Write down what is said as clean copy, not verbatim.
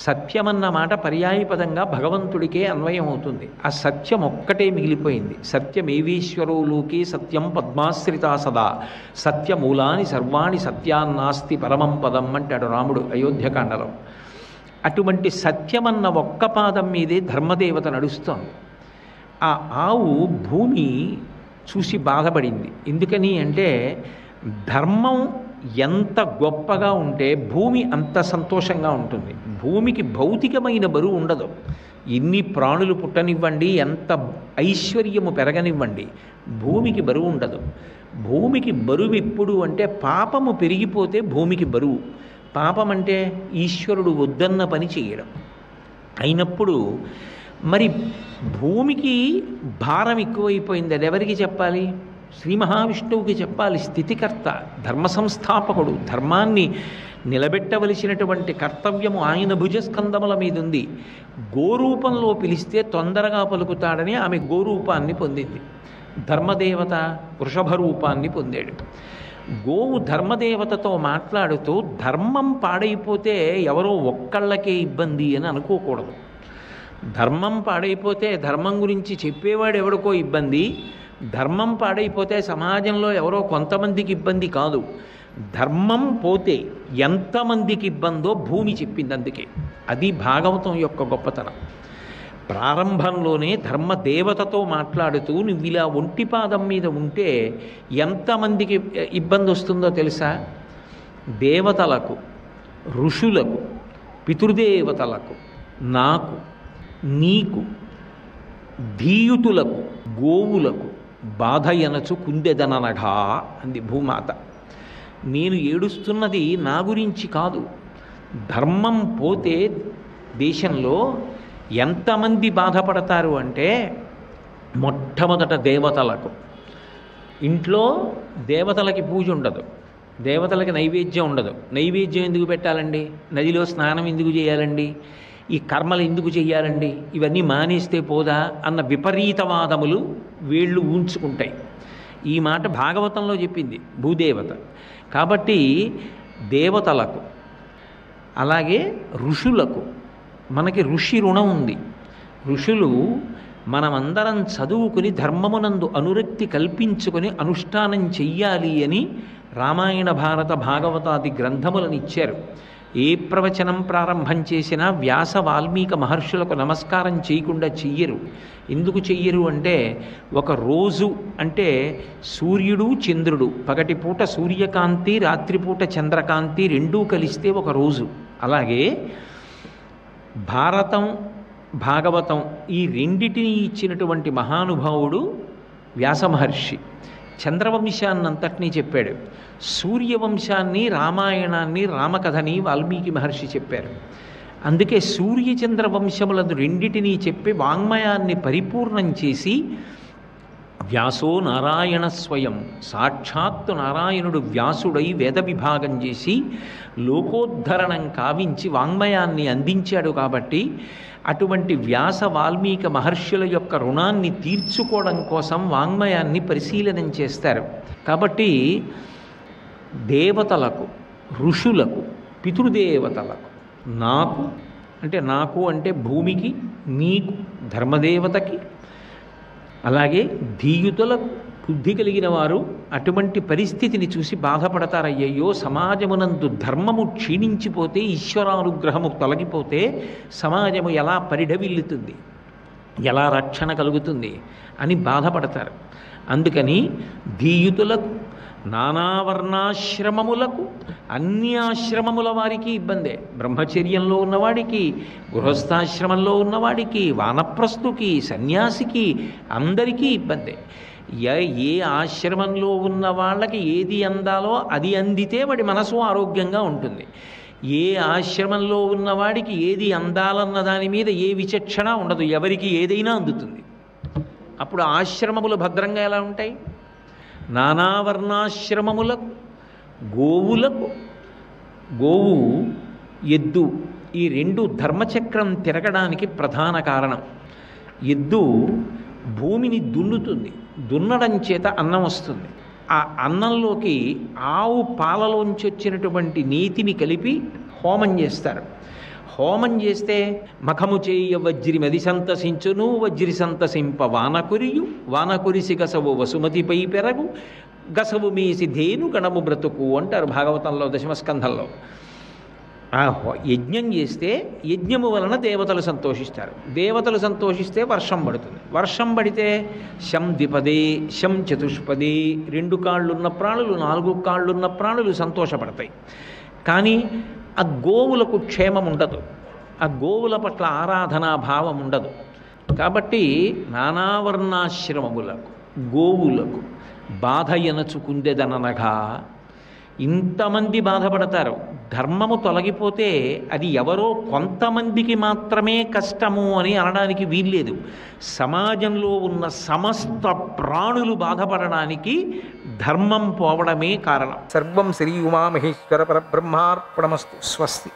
సత్యమన్న మాట పర్యాయపదంగా భగవంతుడికే అన్వయం అవుతుంది. ఆ సత్యం ఒక్కటే మిగిలిపోయింది. సత్యమేవీశ్వరో లోకే సత్యం పద్మాశ్రితా సదా సత్యమూలాని సర్వాణి సత్యాన్నాస్తి పరమం పదం అంటాడు రాముడు అయోధ్యకాండలో. అటువంటి సత్యమన్న ఒక్క పాదం మీదే ధర్మదేవత నడుస్తోంది. ఆ ఆవు భూమి చూసి బాధపడింది. ఎందుకని అంటే ధర్మం ఎంత గొప్పగా ఉంటే భూమి అంత సంతోషంగా ఉంటుంది. భూమికి భౌతికమైన బరువు ఉండదు. ఎన్ని ప్రాణులు పుట్టనివ్వండి, ఎంత ఐశ్వర్యము పెరగనివ్వండి, భూమికి బరువు ఉండదు. భూమికి బరువు ఎప్పుడు అంటే పాపము పెరిగిపోతే భూమికి బరువు. పాపం అంటే ఈశ్వరుడు వద్దన్న పని చేయడం అయినప్పుడు మరి భూమికి భారం ఎక్కువైపోయింది. అది ఎవరికి చెప్పాలి? శ్రీ మహావిష్ణువుకి చెప్పాలి. స్థితికర్త, ధర్మ సంస్థాపకుడు, ధర్మాన్ని నిలబెట్టవలసినటువంటి కర్తవ్యము ఆయన భుజస్కందముల మీద ఉంది. గోరూపంలో పిలిస్తే తొందరగా పలుకుతాడని ఆమె గోరూపాన్ని పొందింది. ధర్మదేవత వృషభ రూపాన్ని పొందాడు. గోవు ధర్మదేవతతో మాట్లాడుతూ ధర్మం పాడైపోతే ఎవరో ఒక్కళ్ళకే ఇబ్బంది అని అనుకోకూడదు. ధర్మం పాడైపోతే ధర్మం గురించి చెప్పేవాడు ఎవరికో ఇబ్బంది, ధర్మం పాడైపోతే సమాజంలో ఎవరో కొంతమందికి ఇబ్బంది కాదు. ధర్మం పోతే ఎంతమందికి ఇబ్బందో భూమి చెప్పింది. అందుకే అది భాగవతం యొక్క గొప్పతనం. ప్రారంభంలోనే ధర్మదేవతతో మాట్లాడుతూ నువ్వు ఇలా ఒంటిపాదం మీద ఉంటే ఎంతమందికి ఇబ్బంది వస్తుందో తెలుసా? దేవతలకు, ఋషులకు, పితృదేవతలకు, నాకు, నీకు, ధీయుతులకు, గోవులకు బాధ ఎనచు కుందెదననగా అంది భూమాత. నేను ఏడుస్తున్నది నా గురించి కాదు. ధర్మం పోతే దేశంలో ఎంతమంది బాధపడతారు అంటే మొట్టమొదట దేవతలకు. ఇంట్లో దేవతలకి పూజ ఉండదు, దేవతలకి నైవేద్యం ఉండదు. నైవేద్యం ఎందుకు పెట్టాలండి? నదిలో స్నానం ఎందుకు చేయాలండి? ఈ కర్మలు ఎందుకు చేయాలండి? ఇవన్నీ మానేస్తే పోదా అన్న విపరీతవాదములు వీళ్ళు ఊంచుకుంటాయి. ఈ మాట భాగవతంలో చెప్పింది భూదేవత. కాబట్టి దేవతలకు, అలాగే ఋషులకు, మనకి ఋషి రుణం ఉంది. ఋషులు మనమందరం చదువుకుని ధర్మమునందు అనురక్తి కల్పించుకొని అనుష్ఠానం చెయ్యాలి అని రామాయణ భారత భాగవతాది గ్రంథములను ఇచ్చారు. ఏ ప్రవచనం ప్రారంభం చేసినా వ్యాస వాల్మీక మహర్షులకు నమస్కారం చేయకుండా చెయ్యరు. ఎందుకు చెయ్యరు అంటే ఒక రోజు అంటే సూర్యుడు చంద్రుడు, పగటిపూట సూర్యకాంతి రాత్రిపూట చంద్రకాంతి రెండూ కలిస్తే ఒక రోజు. అలాగే భారతం భాగవతం ఈ రెండిటిని ఇచ్చినటువంటి మహానుభావుడు వ్యాస మహర్షి. చంద్రవంశాన్నంతటినీ చెప్పాడు. సూర్యవంశాన్ని, రామాయణాన్ని, రామకథని వాల్మీకి మహర్షి చెప్పారు. అందుకే సూర్యచంద్ర వంశములను రెండిటినీ చెప్పి వాంగ్మయాన్ని పరిపూర్ణం చేసి వ్యాసో నారాయణ స్వయం, సాక్షాత్తు నారాయణుడు వ్యాసుడై వేద విభాగం చేసి లోకోద్ధరణం కావించి వాంగ్మయాన్ని అందించాడు. కాబట్టి అటువంటి వ్యాస వాల్మీక మహర్షుల యొక్క రుణాన్ని తీర్చుకోవడం కోసం వాంగ్మయాన్ని పరిశీలనం చేస్తారు. కాబట్టి దేవతలకు, ఋషులకు, పితృదేవతలకు, నాకు అంటే భూమికి, నీకు ధర్మదేవతకి, అలాగే ధీయుతులకు, బుద్ధి కలిగిన వారు అటువంటి పరిస్థితిని చూసి బాధపడతారు. అయ్యయ్యో, సమాజమునందు ధర్మము క్షీణించిపోతే, ఈశ్వరానుగ్రహము తొలగిపోతే సమాజము ఎలా పరిఢవిల్లుతుంది, ఎలా రక్షణ కలుగుతుంది అని బాధపడతారు. అందుకని ధీయుతులకు, నానావర్ణాశ్రమములకు, అన్ని ఆశ్రమముల వారికి ఇబ్బందే. బ్రహ్మచర్యంలో ఉన్నవాడికి, గృహస్థాశ్రమంలో ఉన్నవాడికి, వానప్రస్థుకి, సన్యాసికి అందరికీ ఇబ్బందే. ఏ ఆశ్రమంలో ఉన్న వాళ్ళకి ఏది అందాలో అది అందితే వాడి మనసు ఆరోగ్యంగా ఉంటుంది. ఏ ఆశ్రమంలో ఉన్నవాడికి ఏది అందాలన్న దాని మీద ఏ విచక్షణ ఉండదు, ఎవరికి ఏదైనా అందుతుంది. అప్పుడు ఆశ్రమములు భద్రంగా ఎలా ఉంటాయి? నానావర్ణాశ్రమములకు, గోవులకు, గోవు, ఎద్దు ఈ రెండు ధర్మచక్రం తిరగడానికి ప్రధాన కారణం. ఎద్దు భూమిని దున్నుతుంది, దున్నడం చేత అన్నం వస్తుంది. ఆ అన్నంలోకి ఆవు పాలలోంచి వచ్చినటువంటి నీతిని కలిపి హోమం చేస్తారు. హోమం చేస్తే మఖము చేయ వజ్రి మది సంతసించును వజ్రి సంతసింప వానకురియు వానకురిసి గసవు వసుమతిపై పెరగు గసవు మీసి ధేను గణము బ్రతుకు అంటారు భాగవతంలో దశమస్కంధంలో. ఆ యజ్ఞం చేస్తే యజ్ఞము వలన దేవతలు సంతోషిస్తారు, దేవతలు సంతోషిస్తే వర్షం పడుతుంది, వర్షం పడితే శం ద్విపదే శం చతుష్పదే 2 కాళ్ళున్న ప్రాణులు 4 కాళ్ళున్న ప్రాణులు సంతోషపడతాయి. కానీ ఆ గోవులకు క్షేమం ఉండదు, ఆ గోవుల పట్ల ఆరాధనా భావం ఉండదు. కాబట్టి నానావర్ణాశ్రమములకు గోవులకు బాధ ఎనచుకుందెదననగా ఇంతమంది బాధపడతారు. ధర్మము తొలగిపోతే అది ఎవరో కొంతమందికి మాత్రమే కష్టము అని అనడానికి వీల్లేదు. సమాజంలో ఉన్న సమస్త ప్రాణులు బాధపడడానికి ధర్మం పోవడమే కారణం. సర్వం శ్రీ ఉమామహేశ్వర పరబ్రహ్మార్పణమస్తు. స్వస్తి.